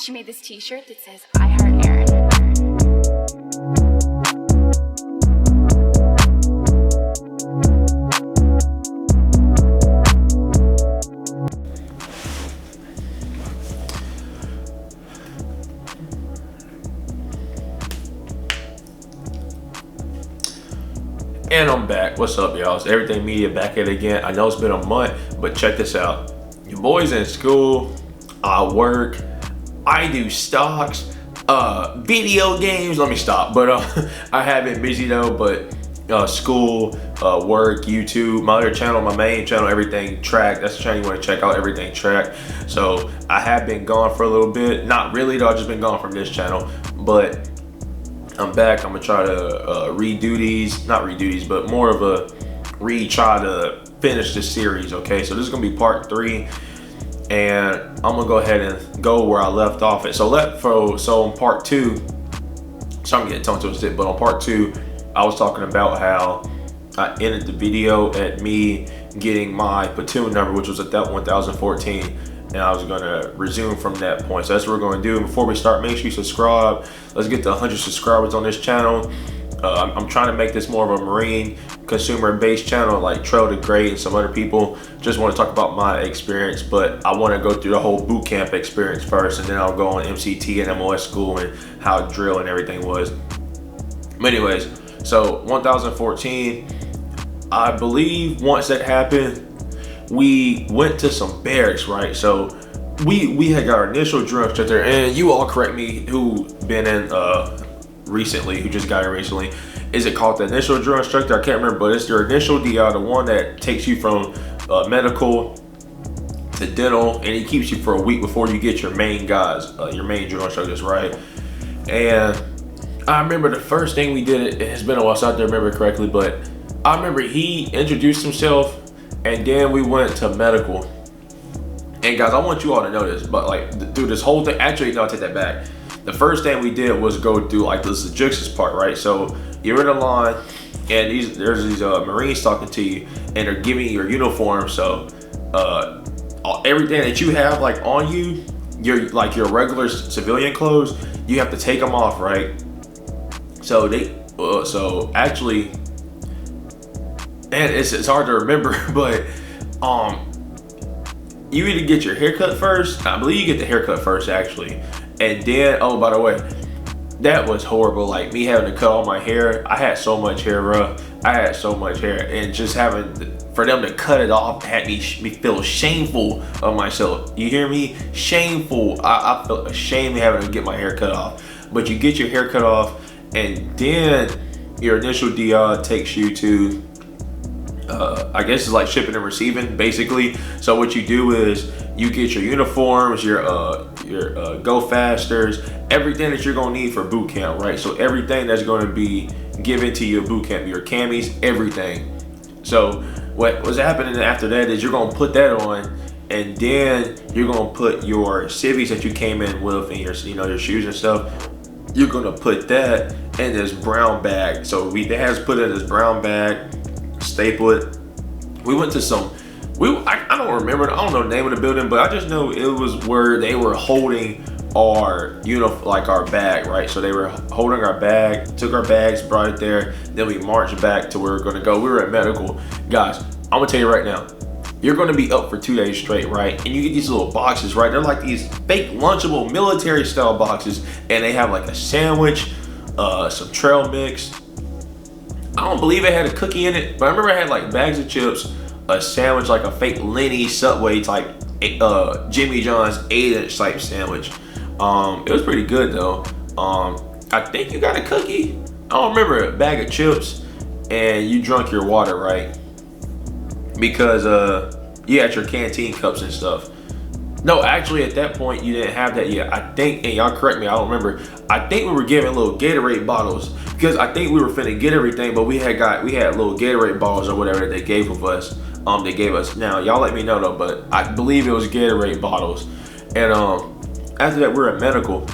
She made this t-shirt that says, I heart Aaron. And I'm back. What's up, y'all? It's Everything Media back at it again. I know it's been a month, but check this out. Your boy's in school, I work, I do stocks, video games. Let me stop. But I have been busy though, but school, work, YouTube, my other channel, my main channel, everything tracked. That's the channel you want to check out, everything tracked. So I have been gone for a little bit. Not really though, I've just been gone from this channel, but I'm back. I'm gonna try to not redo these, but more of a try to finish this series. Okay, so this is gonna be part 3, and I'm gonna go ahead and go where I left off at. So on part 2, so I'm getting tongue twisted, but on part 2, I was talking about how I ended the video at me getting my platoon number, which was at that 1014. And I was gonna resume from that point. So that's what we're gonna do. And before we start, make sure you subscribe. Let's get to 100 subscribers on this channel. I'm trying to make this more of a Marine consumer-based channel, like Trail to Great and some other people. Just want to talk about my experience, but I want to go through the whole boot camp experience first, and then I'll go on MCT and MOS school and how drill and everything was. But anyways, so 1014, I believe once that happened, we went to some barracks, right? So we had got our initial drill instructor, and you all correct me who been in recently, who just got it recently. Is it called the initial drill instructor? I can't remember, but it's your initial DI, the one that takes you from medical to dental, and he keeps you for a week before you get your main guys, your main drill instructors, right? And I remember the first thing we did, it has been a while, so I don't remember correctly, but I remember he introduced himself, and then we went to medical. And guys, I want you all to know this, but like through this whole thing, actually, no, I take that back. The first thing we did was go through like this logistics part, right? So you're in a line, and there's these Marines talking to you, and they're giving you your uniform. So everything that you have like on you, your regular civilian clothes, you have to take them off, right? So so actually, and it's hard to remember, but you either get your haircut first. I believe you get the haircut first actually, and then, oh, by the way, that was horrible. Like me having to cut all my hair. I had so much hair, bro. I had so much hair, and just having for them to cut it off had me feel shameful of myself. You hear me? Shameful. I felt ashamed having to get my hair cut off. But you get your hair cut off, and then your initial DI takes you to I guess it's like shipping and receiving basically. So what you do is you get your uniforms, your go fasters, everything that you're gonna need for boot camp, right? So everything that's gonna be given to your boot camp, your camis, everything. So what was happening after that is you're gonna put that on, and then you're gonna put your civvies that you came in with and your your shoes and stuff. You're gonna put that in this brown bag. So they had us put it in this brown bag, staple it. We went to some, I don't remember, I don't know the name of the building, but I just know it was where they were holding our like our bag, right? So they were holding our bag, took our bags, brought it there, then we marched back to where we were gonna go. We were at medical. Guys, I'm gonna tell you right now, you're gonna be up for 2 days straight, right? And you get these little boxes, right? They're like these fake Lunchable military style boxes, and they have like a sandwich, some trail mix. I don't believe it had a cookie in it, but I remember I had like bags of chips, a sandwich, like a fake Lenny Subway type, Jimmy John's 8-inch type sandwich. It was pretty good though. I think you got a cookie. I don't remember, a bag of chips, and you drunk your water, right? Because you had your canteen cups and stuff. No, actually at that point you didn't have that yet. I think, and y'all correct me, I don't remember. I think we were given little Gatorade bottles, because I think we were finna get everything, but we had little Gatorade bottles or whatever that they gave us. They gave us. Now y'all let me know though, but I believe it was Gatorade bottles. And after that we were at medical,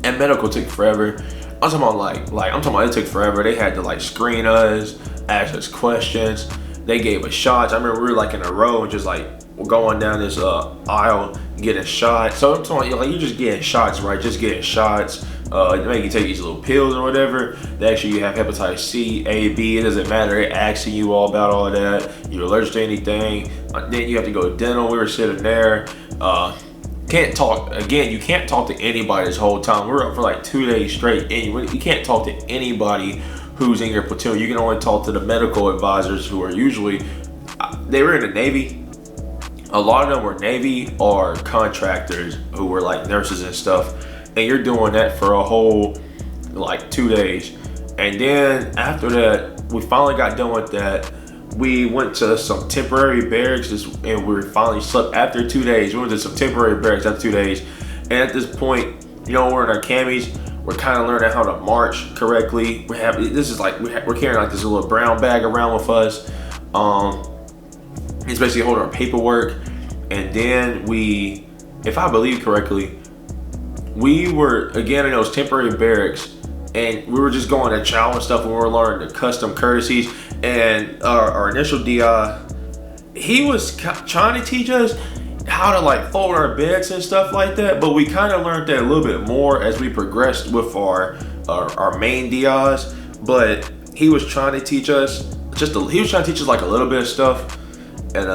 and medical took forever. I'm talking about it took forever. They had to like screen us, ask us questions. They gave us shots. I remember we were like in a row and just like we're going down this aisle getting shot. So I'm talking like you're just getting shots, right? Just getting shots. They make you take these little pills or whatever. They actually you have hepatitis C, A, B. It doesn't matter. They're asking you all about all of that. You're allergic to anything. Then you have to go to dental. We were sitting there. Can't talk again. You can't talk to anybody this whole time. We were up for like 2 days straight. And you can't talk to anybody who's in your platoon. You can only talk to the medical advisors who are usually they were in the Navy. A lot of them were Navy or contractors who were like nurses and stuff. And you're doing that for a whole like 2 days. And then after that, we finally got done with that. We went to some temporary barracks and we finally slept after 2 days. We went to some temporary barracks after 2 days. And at this point, you know, we're in our camis. We're kind of learning how to march correctly. We're carrying like this little brown bag around with us. It's basically holding our paperwork. And then we, if I believe correctly, we were again in those temporary barracks, and we were just going to chow and stuff, and we were learning the custom courtesies. And our initial DI, he was trying to teach us how to like fold our beds and stuff like that, but we kind of learned that a little bit more as we progressed with our main DIs. But he was trying to teach us like a little bit of stuff, and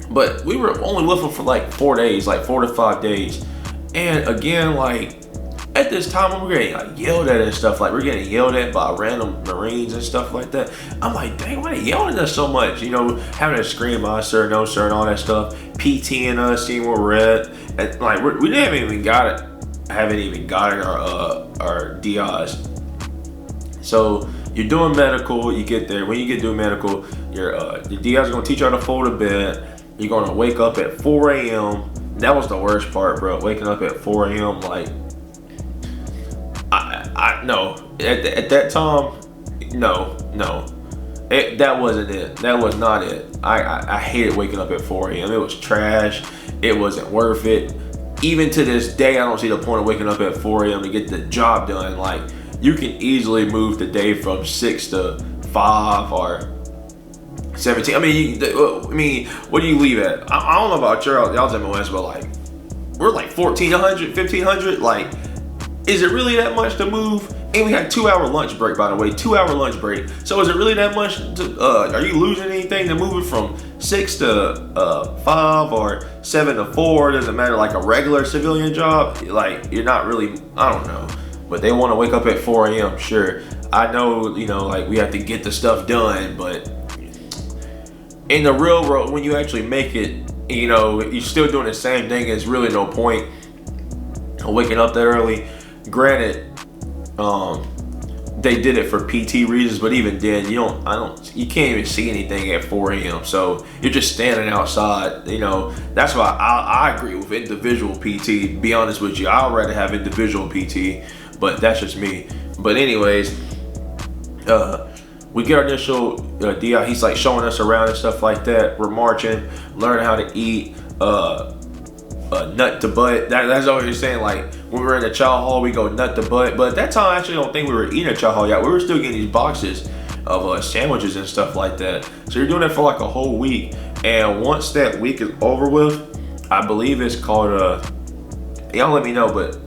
but we were only with him for like 4 days, like 4 to 5 days. And again, like at this time, we're getting like yelled at and stuff. Like we're getting yelled at by random Marines and stuff like that. I'm like, dang, why are they yelling at us so much? You know, having to scream, sir, no, sir, and all that stuff. PTing us, seeing where we're at. And like we haven't even gotten our DIs. So you're doing medical, you get there. When you get through medical, your DIs are gonna teach you how to fold a bed. You're gonna wake up at 4 a.m. That was the worst part, bro. Waking up at 4 a.m. Like, no. At that time, no. That wasn't it. That was not it. I hated waking up at 4 a.m. It was trash. It wasn't worth it. Even to this day, I don't see the point of waking up at 4 a.m. to get the job done. Like, you can easily move the day from 6 to 5 or 17. I mean, what do you leave at? I don't know about y'all's MOS, but like, we're like 1,400, 1,500. Like, is it really that much to move? And we had 2-hour lunch break, by the way, 2-hour lunch break. So is it really that much? Are you losing anything to move it from 6 to 5 or 7 to 4? Doesn't matter. Like a regular civilian job, like you're not really. I don't know. But they want to wake up at 4 a.m. Sure, I know. You know, like we have to get the stuff done, but in the real world, when you actually make it, you know, you're still doing the same thing. There's really no point waking up that early. Granted, they did it for PT reasons, but even then, you can't even see anything at 4 a.m. So you're just standing outside. You know, that's why I agree with individual PT. Be honest with you, I'd rather have individual PT, but that's just me. But anyways, we get our initial DI. He's like showing us around and stuff like that. We're marching, learning how to eat. Nut to butt. That's all you're saying. Like when we were in the chow hall, we go nut to butt. But at that time, I actually don't think we were eating a chow hall yet. We were still getting these boxes of sandwiches and stuff like that. So you're doing that for like a whole week. And once that week is over with, I believe it's called y'all let me know, but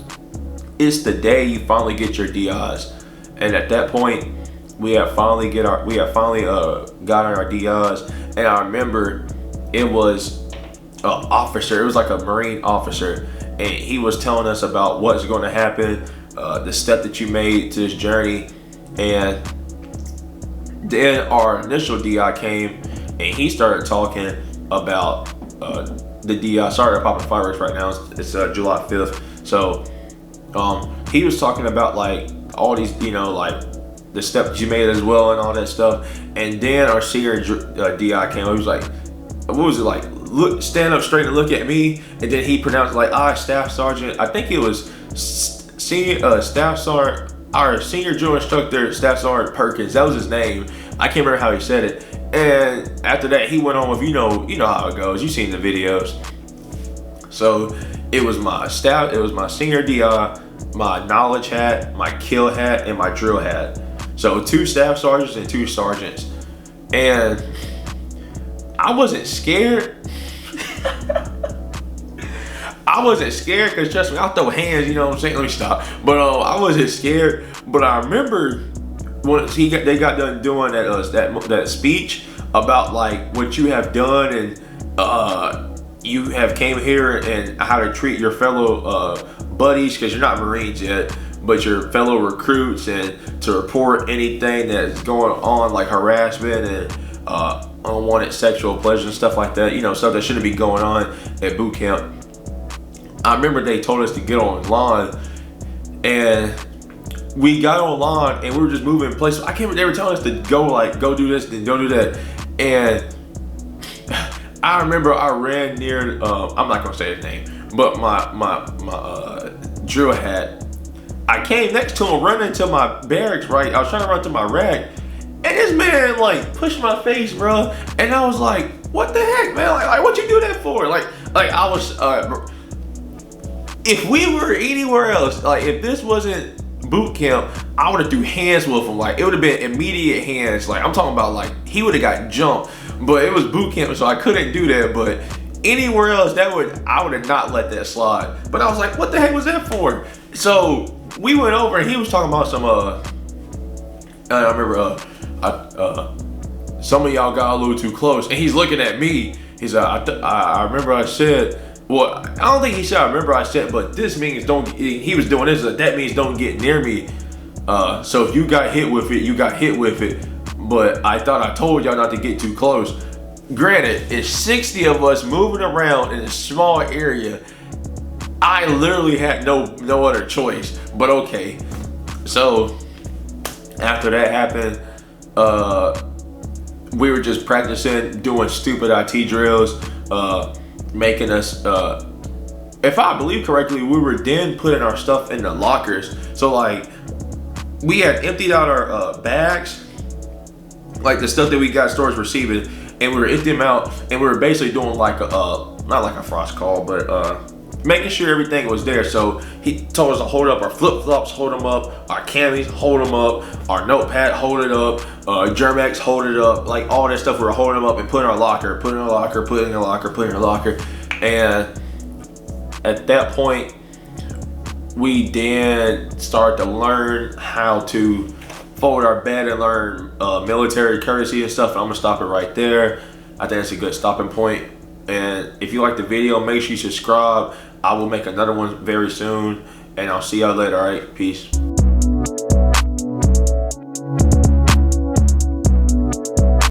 it's the day you finally get your DIs. And at that point, we have finally got our DIs. And I remember it was officer. It was like a Marine officer, and he was telling us about what's going to happen, the step that you made to this journey. And then our initial DI came, and he started talking about the DI. Sorry, I'm popping fireworks right now. It's July 5th. So he was talking about like all these, you know, like the steps you made as well and all that stuff. And then our senior DI came. He was like, what was it like? Look, stand up straight and look at me. And then he pronounced like, Staff Sergeant. I think it was senior Staff Sergeant, our senior drill instructor, Staff Sergeant Perkins. That was his name. I can't remember how he said it. And after that, he went on with, you know how it goes. You've seen the videos. So it was my senior DI, my knowledge hat, my kill hat, and my drill hat. So 2 staff sergeants and 2 sergeants. And I wasn't scared. I wasn't scared because trust me, I'll throw hands, you know what I'm saying? Let me stop. But I wasn't scared. But I remember when they got done doing that speech about like what you have done and you have came here and how to treat your fellow buddies, because you're not Marines yet, but your fellow recruits, and to report anything that's going on like harassment and unwanted sexual pleasure and stuff like that, you know, stuff that shouldn't be going on at boot camp. I remember they told us to get online, and we got online and we were just moving in place. I can't remember, they were telling us to go do this and go do that. And I remember I ran near, I'm not gonna say his name, but my drill hat. I came next to him running to my barracks, right? I was trying to run to my rack, and this man like pushed my face, bro. And I was like, what the heck, man? Like what you do that for? Like I was, if we were anywhere else, like if this wasn't boot camp, I would have threw hands with him. Like it would have been immediate hands. Like I'm talking about like he would have got jumped, but it was boot camp, so I couldn't do that. But anywhere else, I would have not let that slide. But I was like, what the heck was that for? So we went over and he was talking about some I remember some of y'all got a little too close, and he's looking at me. He's like, I remember I said, well, I don't think he said I remember I said, but this means don't, he was doing this, that means don't get near me. So if you got hit with it, you got hit with it. But I thought I told y'all not to get too close. Granted, it's 60 of us moving around in a small area. I literally had no other choice, but okay. So after that happened, we were just practicing doing stupid IT drills, making us, if I believe correctly, we were then putting our stuff in the lockers. So like we had emptied out our bags, like the stuff that we got stores receiving, and we were emptying them out, and we were basically doing like a not like a frost call, but making sure everything was there. So he told us to hold up our flip-flops, hold them up, our camis, hold them up, our notepad, hold it up, Germex, hold it up, like all that stuff we were holding them up and putting in our locker, putting in our locker, putting in our locker, putting in our locker. And at that point, we then started to learn how to fold our bed and learn military courtesy and stuff. And I'm gonna stop it right there. I think that's a good stopping point. And if you like the video, make sure you subscribe. I will make another one very soon, and I'll see y'all later. All right, peace.